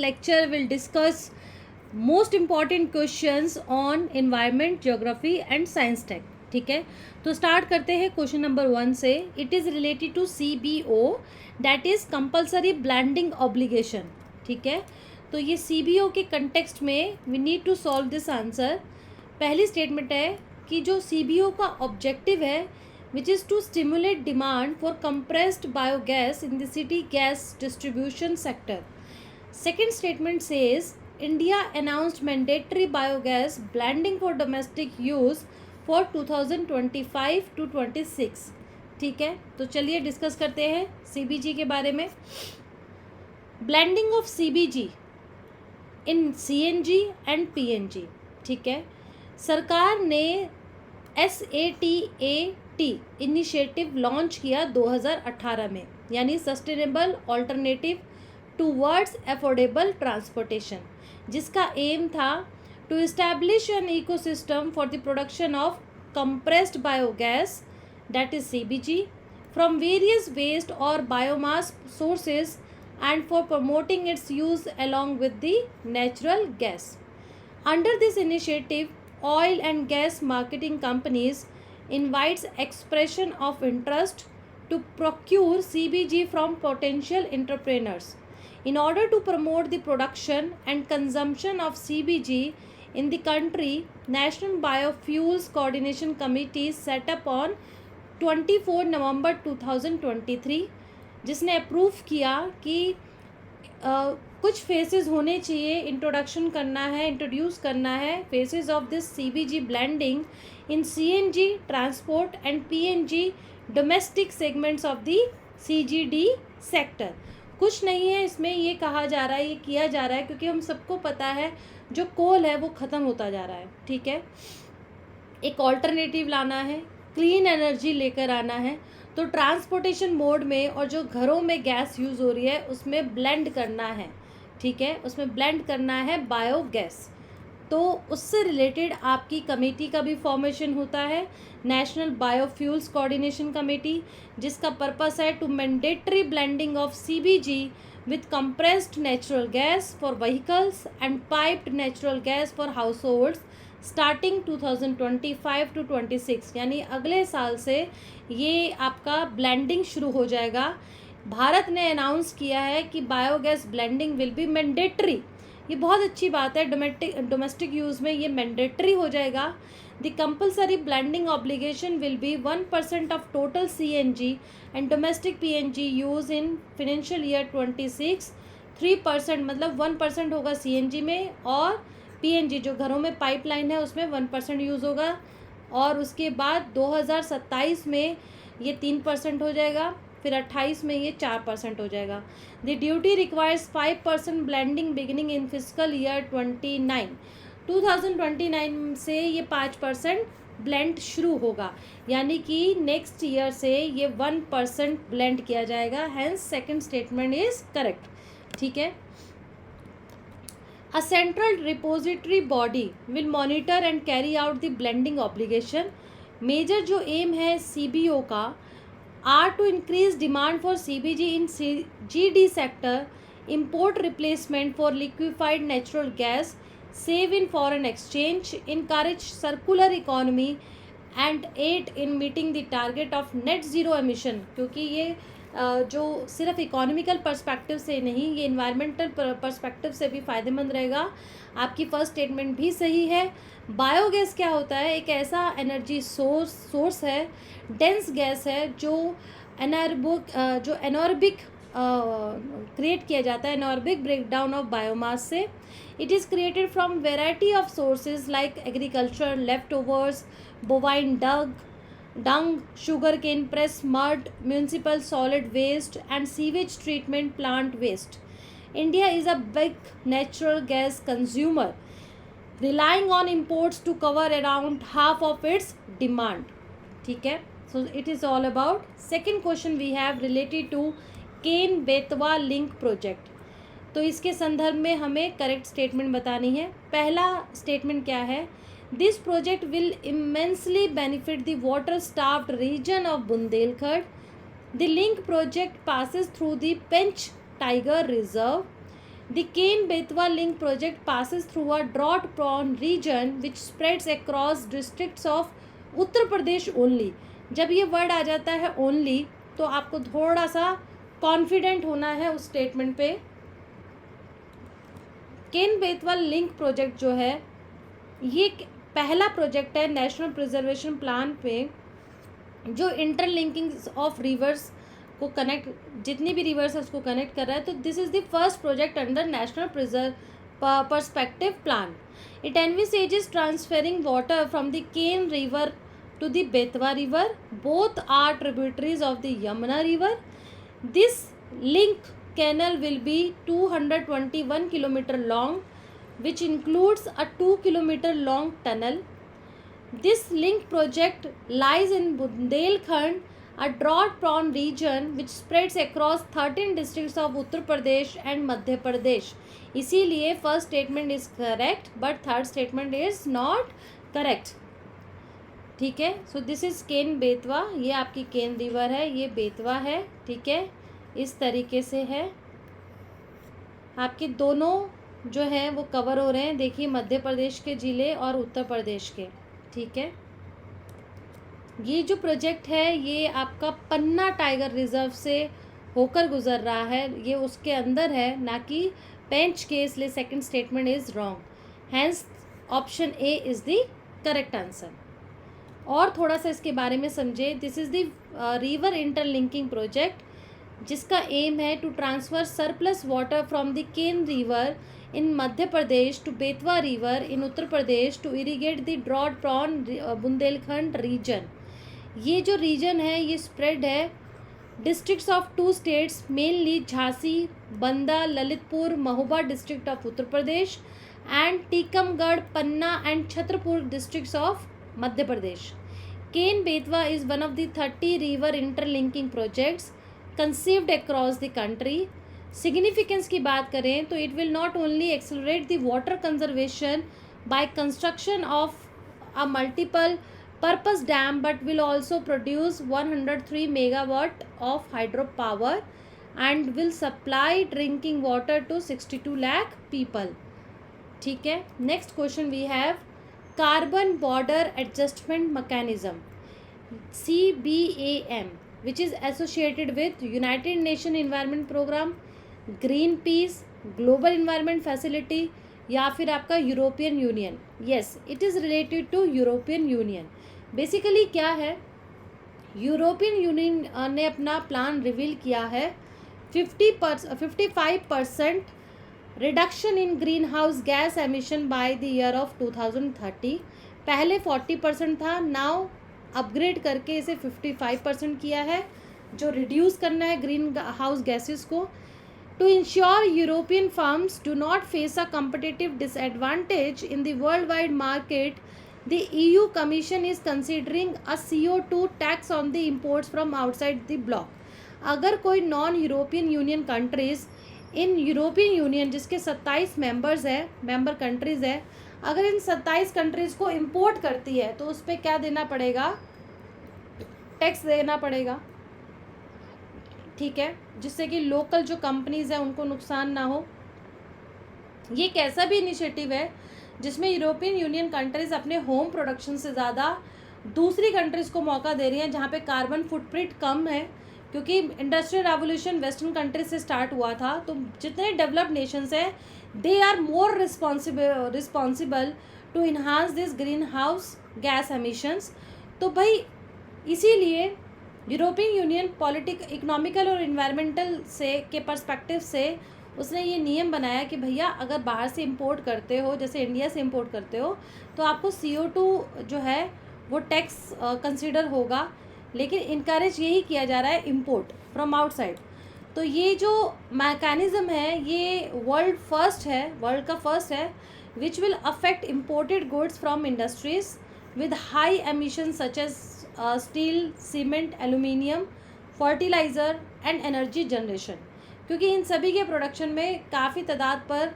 lecture will discuss most important questions on environment, geography and science tech. ठीक है, तो start करते हैं क्वेश्चन नंबर 1 से. It is related to CBO, that is compulsory blending obligation. ठीक है, तो ये CBO के कंटेक्स्ट में we need to solve this answer. पहली स्टेटमेंट है कि जो CBO का ऑब्जेक्टिव है which is to stimulate demand for compressed biogas in the city gas distribution sector. Second statement says India announced mandatory biogas blending for domestic use for 2025 to 26. ठीक है, तो चलिए डिस्कस करते हैं CBG के बारे में. Blending of CBG in CNG and PNG. ठीक है, सरकार ने SATAT इनिशिएटिव लॉन्च किया 2018 में, यानी sustainable alternative towards affordable transportation, जिसका एम था to establish an ecosystem for the production of compressed biogas that is CBG from various waste और biomass sources and for promoting its use along with the natural gas. Under this initiative oil and gas marketing companies invites expression of interest to procure CBG from potential entrepreneurs. In order to promote the production and consumption of CBG in the country, National Biofuels Coordination Committee set up on 24 November 2023, जिसने approve किया कि कुछ faces होने चाहिए, introduce करना है faces of this CBG blending in CNG transport and PNG domestic segments of the CGD sector. कुछ नहीं है इसमें, ये कहा जा रहा है, ये किया जा रहा है क्योंकि हम सबको पता है जो कोल है वो ख़त्म होता जा रहा है. ठीक है, एक ऑल्टरनेटिव लाना है, क्लीन एनर्जी लेकर आना है, तो ट्रांसपोर्टेशन मोड में और जो घरों में गैस यूज़ हो रही है उसमें ब्लेंड करना है. ठीक है, उसमें ब्लेंड करना है बायोगैस. तो उससे रिलेटेड आपकी कमेटी का भी फॉर्मेशन होता है, नेशनल बायोफ्यूल्स कोऑर्डिनेशन कमेटी, जिसका पर्पस है to mandatory blending of CBG with compressed natural gas for vehicles and piped natural gas for households starting 2025 to 26. यानी अगले साल से ये आपका ब्लेंडिंग शुरू हो जाएगा. भारत ने अनाउंस किया है कि biogas blending will be mandatory. ये बहुत अच्छी बात है, डोमेस्टिक यूज़ में ये मैंडेटरी हो जाएगा. The compulsory blending obligation will be 1% of total CNG and domestic PNG use in financial year 26. 3% मतलब 1% होगा CNG में, और PNG जो घरों में पाइपलाइन है उसमें 1% यूज़ होगा, और उसके बाद 2027 में ये 3% हो जाएगा, फिर 28 में ये 4% हो जाएगा. The duty requires 5% blending beginning in physical year 2029 से ये 5% ब्लेंड शुरू होगा, यानी कि नेक्स्ट ईयर से ये 1% ब्लेंड किया जाएगा. Hence second statement is correct. ठीक है, A central repository body will monitor and carry out the blending obligation. Major जो एम है CBO का are to increase demand for CBG in CGD sector, import replacement for liquefied natural gas, save in foreign exchange, encourage circular economy and aid in meeting the target of net zero emission. क्योंकि ये जो सिर्फ economical perspective से नहीं, ये environmental perspective से भी फ़ायदेमंद रहेगा. आपकी फ़र्स्ट स्टेटमेंट भी सही है. बायोगैस क्या होता है? एक ऐसा एनर्जी सोर्स है, डेंस गैस है, जो एनॉर्बिक क्रिएट किया जाता है, एनॉर्बिक ब्रेकडाउन ऑफ बायोमास से. It is created from variety of sources like agriculture left overs, bovine dung, sugarcane press mud, municipal solid waste and sewage treatment plant waste. India is a big natural gas consumer, relying on imports to cover around half of its demand. ठीक है, so it is all about. Second question we have related to Ken Betwa link project. तो इसके संदर्भ में हमें correct statement बतानी है. पहला स्टेटमेंट क्या है? This project will immensely benefit the water-starved region of Bundelkhand. The link project passes through the Pench Tiger Reserve. The Ken-Betwa link project passes through a drought-prone region which spreads across districts of Uttar Pradesh only. जब ये word आ जाता है only तो आपको थोड़ा सा confident होना है उस स्टेटमेंट पे. केन-बेतवा लिंक प्रोजेक्ट जो है ये पहला प्रोजेक्ट है नेशनल प्रिजर्वेशन प्लान पे जो इंटरलिंकिंग ऑफ रिवर्स को कनेक्ट, जितनी भी रिवर्स है उसको कनेक्ट कर रहा है. तो this is the first project under national perspective plan. It envisages transferring water from the Ken river to the Betwa river. Both are tributaries of the Yamuna river. This link canal will be 221 kilometer long, which includes a 2 kilometer long tunnel. This link project lies in Bundelkhand, a drought-prone region which spreads across 13 districts of Uttar Pradesh and Madhya Pradesh. इसीलिए first statement is correct, but third statement is not correct. ठीक है. So this is Ken Betwa. ये आपकी केन river है, ये बेतवा है. ठीक है, इस तरीके से है. आपके दोनों जो हैं वो कवर हो रहे हैं. देखिए मध्य प्रदेश के ज़िले और उत्तर प्रदेश के. ठीक है. ये जो प्रोजेक्ट है ये आपका पन्ना टाइगर रिजर्व से होकर गुजर रहा है. ये उसके अंदर है ना कि पेंच के, इसलिए second statement is wrong. Hence option A is the correct answer. और थोड़ा सा इसके बारे में समझे. This is the river interlinking project जिसका एम है to transfer surplus water from the Ken river in Madhya Pradesh to Betwa river in Uttar Pradesh to irrigate the drought prone Bundelkhand region. ये जो रीजन है ये स्प्रेड है districts of 2 states, mainly Jhansi, Banda, Lalitpur, Mahoba district of Uttar Pradesh and Tikamgarh, Panna and Chhatarpur districts of Madhya Pradesh. Ken Betwa is one of the 30 river interlinking projects conceived across the country. Significance की बात करें तो it will not only accelerate the water conservation by construction of a multiple purpose dam but will also produce 103 megawatt of hydropower and will supply drinking water to 62 lakh people. ठीक है. Next question we have carbon border adjustment mechanism CBAM which is associated with United Nations Environment Program, Greenpeace, Global Environment Facility या फिर आपका European Union. Yes, it is related to European Union. Basically क्या है, European union ने अपना plan reveal किया है 55% reduction in green house gas emission by the year of 2030. पहले 40% था, नाउ अपग्रेड करके इसे 55% किया है जो रिड्यूस करना है ग्रीन हाउस गैसेस को. To ensure European firms do not face a competitive disadvantage in the worldwide market, the EU commission is considering a CO2 tax on the imports from outside the bloc. अगर कोई non European Union countries in European Union जिसके 27 members है, member countries है, अगर इन 27 countries को import करती है तो उस पर क्या देना पड़ेगा, टैक्स देना पड़ेगा. ठीक है, जिससे कि लोकल जो कंपनीज़ हैं उनको नुकसान ना हो. ये एक ऐसा भी इनिशिएटिव है जिसमें यूरोपियन यूनियन कंट्रीज़ अपने होम प्रोडक्शन से ज़्यादा दूसरी कंट्रीज़ को मौका दे रही हैं जहाँ पे कार्बन फुटप्रिंट कम है. क्योंकि इंडस्ट्रियल रेवोल्यूशन वेस्टर्न कंट्रीज से स्टार्ट हुआ था, तो जितने डेवलप्ड नेशंस हैं they are more responsible to enhance this greenhouse gas emissions. तो भाई इसीलिए यूरोपियन यूनियन इकोनॉमिकल और इन्वायरमेंटल से के पर्सपेक्टिव से उसने ये नियम बनाया कि भैया अगर बाहर से इंपोर्ट करते हो, जैसे इंडिया से इंपोर्ट करते हो, तो आपको CO2 जो है वो टैक्स कंसिडर होगा. लेकिन इनकरेज यही किया जा रहा है इंपोर्ट फ्रॉम आउटसाइड. तो ये जो मैकेनिज़्म है ये वर्ल्ड का फर्स्ट है which will affect imported goods from industries with high emission such as steel, cement, aluminium, fertiliser and energy generation. क्योंकि इन सभी के प्रोडक्शन में काफ़ी तादाद पर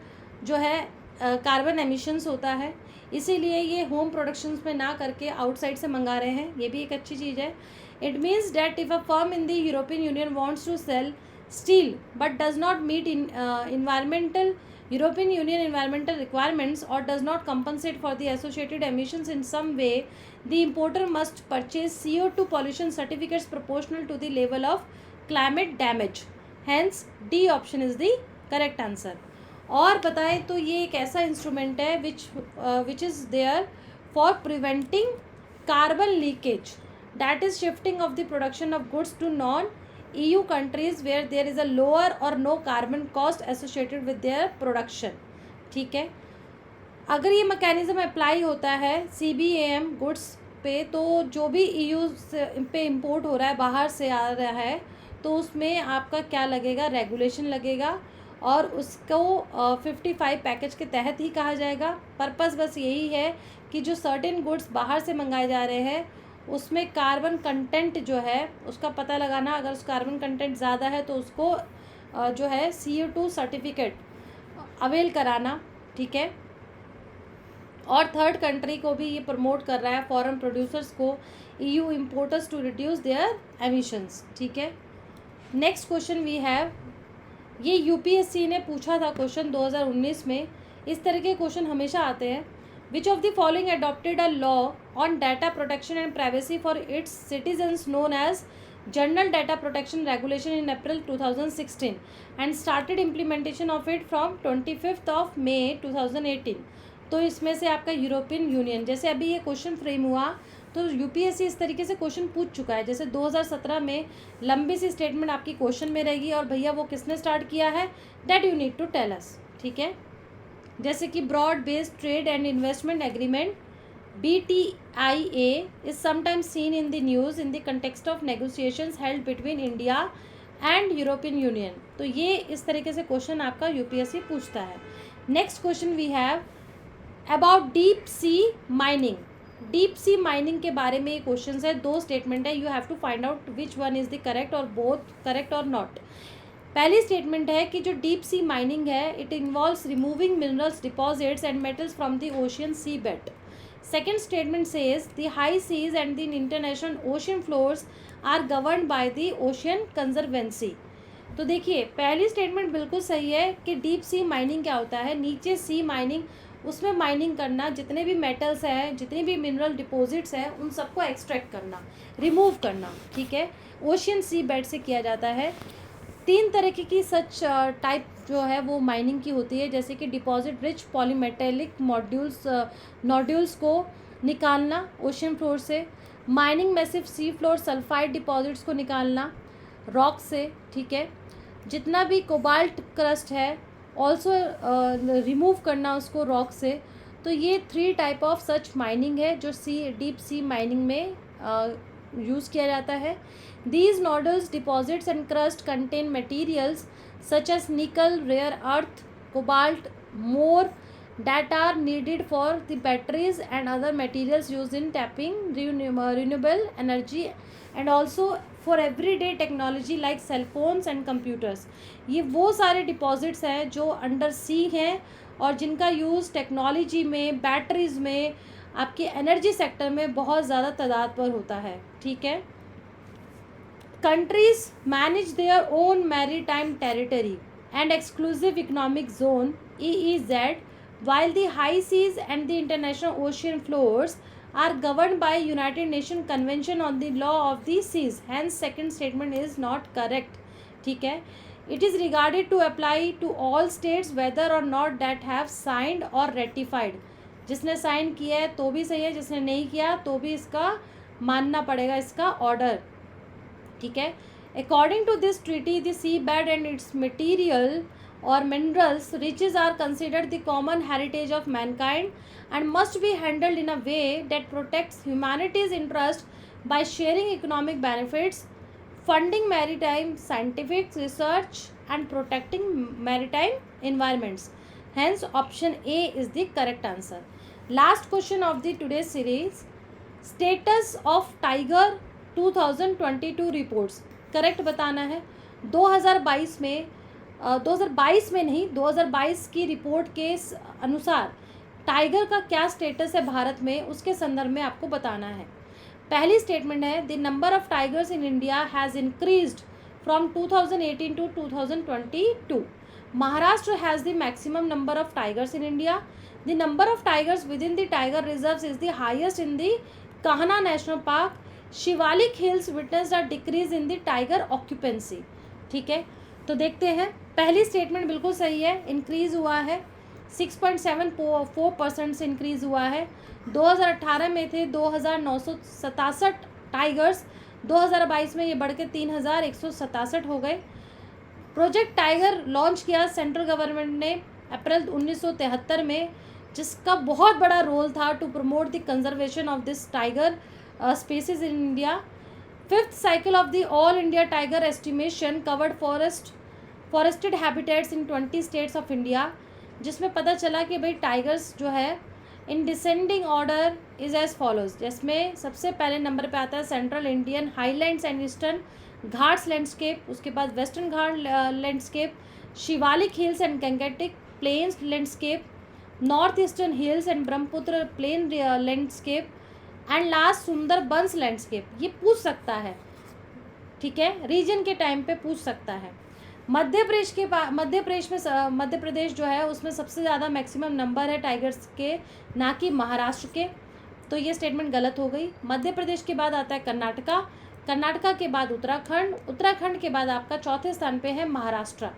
जो है कार्बन एमिशंस होता है, इसीलिए ये होम प्रोडक्शंस में ना करके आउटसाइड से मंगा रहे हैं. ये भी एक अच्छी चीज़ है. It means that if a firm in the European Union wants to sell steel but does not meet in environmental European Union environmental requirements or does not compensate for the associated emissions in some way, the importer must purchase CO2 pollution certificates proportional to the level of climate damage. Hence D option is the correct answer. और बताएं तो ये एक ऐसा instrument है which is there for preventing carbon leakage, that is shifting of the production of goods to non EU countries where there is a lower or no carbon cost associated with their production. ठीक है, अगर ये mechanism apply होता है CBAM goods पे, तो जो भी EU पे इंपोर्ट हो रहा है, बाहर से आ रहा है, तो उसमें आपका क्या लगेगा, रेगुलेशन लगेगा और उसको 55 पैकेज के तहत ही कहा जाएगा. पर्पस बस यही है कि जो सर्टेन गुड्स बाहर से मंगाए जा रहे हैं उसमें कार्बन कंटेंट जो है उसका पता लगाना. अगर उस कार्बन कंटेंट ज़्यादा है तो उसको जो है CO2 सर्टिफिकेट अवेल कराना. ठीक है, और थर्ड कंट्री को भी ये प्रमोट कर रहा है, फॉरेन प्रोड्यूसर्स को, EU importers to reduce their emissions. ठीक है, नेक्स्ट क्वेश्चन वी हैव, ये UPSC ने पूछा था क्वेश्चन 2019 में. इस तरह के क्वेश्चन हमेशा आते हैं. Which of the following adopted a law on data protection and privacy for its citizens known as General Data Protection Regulation in April 2016 and started implementation of it from 25th of May 2018. तो इसमें से आपका European union, जैसे अभी ये question frame हुआ तो UPSC इस तरीके से क्वेश्चन पूछ चुका है. जैसे 2017 में लंबी सी स्टेटमेंट आपकी क्वेश्चन में रहेगी और भैया वो किसने स्टार्ट किया है, that you need to tell us. ठीक है, जैसे कि broad based trade and investment agreement BTIA is sometimes seen in the news in the context of negotiations held between India and European Union. तो ये इस तरीके से क्वेश्चन आपका UPSC पूछता है. Next question we have about deep sea mining. Deep sea mining के बारे में ये क्वेश्चन है. दो स्टेटमेंट है, you have to find out which one is the correct और बोथ करेक्ट और नॉट. पहली स्टेटमेंट है कि जो डीप सी माइनिंग है it involves removing minerals deposits and metals from the ocean seabed. Second statement says the high seas and the international ocean floors are governed by the ocean conservancy. तो देखिए पहली statement बिल्कुल सही है कि deep sea mining क्या होता है, नीचे सी माइनिंग, उसमें माइनिंग करना, जितने भी मेटल्स हैं, जितनी भी मिनरल डिपॉजिट्स हैं, उन सबको एक्सट्रैक्ट करना, रिमूव करना. ठीक है, ओशियन सी बेड से किया जाता है. तीन तरह की सच टाइप जो है वो माइनिंग की होती है, जैसे कि डिपॉजिट रिच पॉलीमेटेलिक नोड्यूल्स को निकालना ओशियन फ्लोर से, mining massive sea floor sulphide deposits को निकालना रॉक से. ठीक है, जितना भी कोबाल्ट क्रस्ट है ऑल्सो रिमूव करना उसको रॉक से. तो ये 3 टाइप ऑफ सच माइनिंग है जो डीप सी माइनिंग में यूज़ किया जाता है. These nodules, deposits and crust contain materials such as nickel, rare earth, cobalt, more that are needed for the batteries and other materials used in tapping renewable energy and also for everyday technology like cell phones and computers. ये वो सारे deposits हैं जो under सी हैं और जिनका use technology में, batteries में, आपके एनर्जी सेक्टर में बहुत ज़्यादा तादाद पर होता है. ठीक है, countries manage their own maritime territory and exclusive economic zone EEZ, while the high seas and the international ocean floors are governed by United Nations Convention on the Law of the Seas. Hence second statement is not correct. ठीक है, it is regarded to apply to all states whether or not that have signed or ratified. जिसने sign किया है तो भी सही है, जिसने नहीं किया तो भी इसका मानना पड़ेगा इसका ऑर्डर. ठीक है, according to this treaty the sea bed and its material और minerals riches are considered the common heritage of mankind and must be handled in a way that protects humanity's interest by sharing economic benefits, funding maritime scientific research and protecting maritime environments. Hence option A is the correct answer. Last question of the today's series, status of Tiger 2022 reports. Correct बताना है. 2022 में 2022 में नहीं, 2022 की report के अनुसार tiger का क्या स्टेटस है भारत में, उसके संदर्भ में आपको बताना है. पहली स्टेटमेंट है the number of tigers in India has increased from 2018 to 2022. Maharashtra has the maximum number of tigers in India. The number of tigers within the tiger reserves is the highest in the Kahana National Park. Shivalik hills witnessed a decrease in the tiger occupancy. ठीक है, तो देखते हैं. पहली statement बिल्कुल सही है, increase हुआ है 6.74% से इंक्रीज हुआ है. 2018 में थे 2967 टाइगर्स, 2022 में ये बढ़ के 3167 हो गए. प्रोजेक्ट टाइगर लॉन्च किया सेंट्रल गवर्नमेंट ने अप्रैल 1973 में, जिसका बहुत बड़ा रोल था to promote the conservation of this tiger species in India. Fifth cycle of the All India Tiger Estimation covered forested habitats in 20 states of India, जिसमें पता चला कि भाई टाइगर्स जो है in descending order is as follows. जिसमें सबसे पहले नंबर पे आता है central Indian highlands and eastern Ghats landscape, उसके बाद western Ghat landscape, Shivalik hills and Gangetic plains landscape, north eastern hills and Brahmaputra plain landscape and last Sundarbans landscape. ये पूछ सकता है, ठीक है, रीजन के टाइम पे पूछ सकता है. मध्य प्रदेश जो है उसमें सबसे ज़्यादा मैक्सिमम नंबर है टाइगर्स के, ना कि महाराष्ट्र के. तो ये स्टेटमेंट गलत हो गई. मध्य प्रदेश के बाद आता है कर्नाटका, कर्नाटका के बाद उत्तराखंड, उत्तराखंड के बाद आपका चौथे स्थान पे है Maharashtra.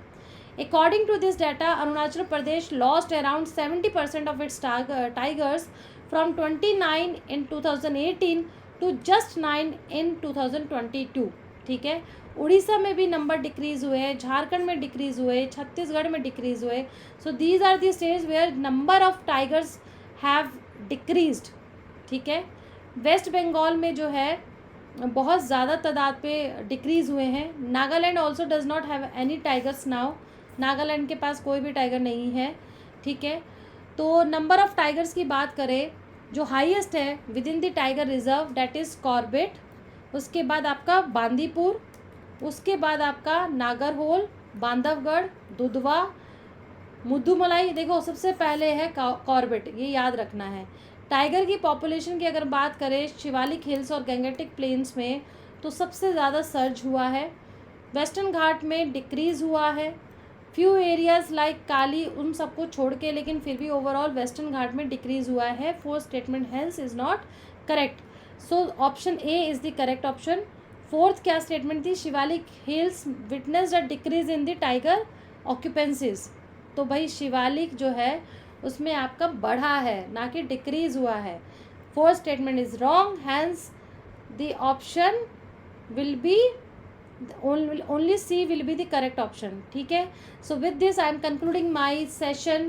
According to this data Arunachal Pradesh lost around 70% of its tigers from 29 in 2018 to just 9 in 2022. ठीक है, उड़ीसा में भी नंबर डिक्रीज हुए हैं, झारखंड में डिक्रीज हुए, छत्तीसगढ़ में डिक्रीज हुए. So these are the states where number of tigers have decreased. ठीक है, वेस्ट बंगाल में जो है बहुत ज़्यादा तादाद पे डिक्रीज़ हुए हैं. Nagaland also does not have any tigers now, Nagaland के पास कोई भी टाइगर नहीं है. ठीक है, तो नंबर ऑफ़ टाइगर्स की बात करें, जो हाईएस्ट है with in the tiger reserve that is Corbett, उसके बाद आपका बांदीपुर, उसके बाद आपका नागरहोल, बांधवगढ़, दुधवा, मुद्दुमलाई. देखो सबसे पहले है कॉर्बेट, ये याद रखना है. टाइगर की पॉपुलेशन की अगर बात करें शिवालिक हिल्स और गंगेटिक प्लेन्स में, तो सबसे ज़्यादा सर्ज हुआ है. वेस्टर्न घाट में डिक्रीज़ हुआ है. फ्यू एरियाज़ लाइक काली, उन सबको छोड़ के, लेकिन फिर भी ओवरऑल वेस्टर्न घाट में डिक्रीज़ हुआ है. Fourth statement hence is not correct. So option A is the correct option. Fourth क्या स्टेटमेंट थी, Shivalik hills witnessed a decrease in the tiger occupancies. तो भाई शिवालिक जो है उसमें आपका बढ़ा है, ना कि डिक्रीज़ हुआ है. Fourth statement is wrong, hence the option will be only C will be the correct option. ठीक है, so with this I am concluding my session,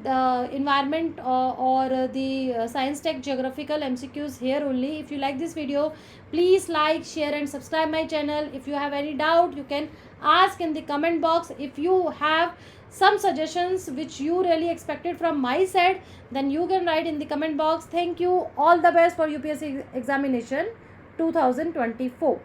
the environment or the science tech geographical MCQs here only. If you like this video, please like, share and subscribe my channel. If you have any doubt, you can ask in the comment box. If you have some suggestions which you really expected from my side, then you can write in the comment box. Thank you, all the best for UPSC examination 2024.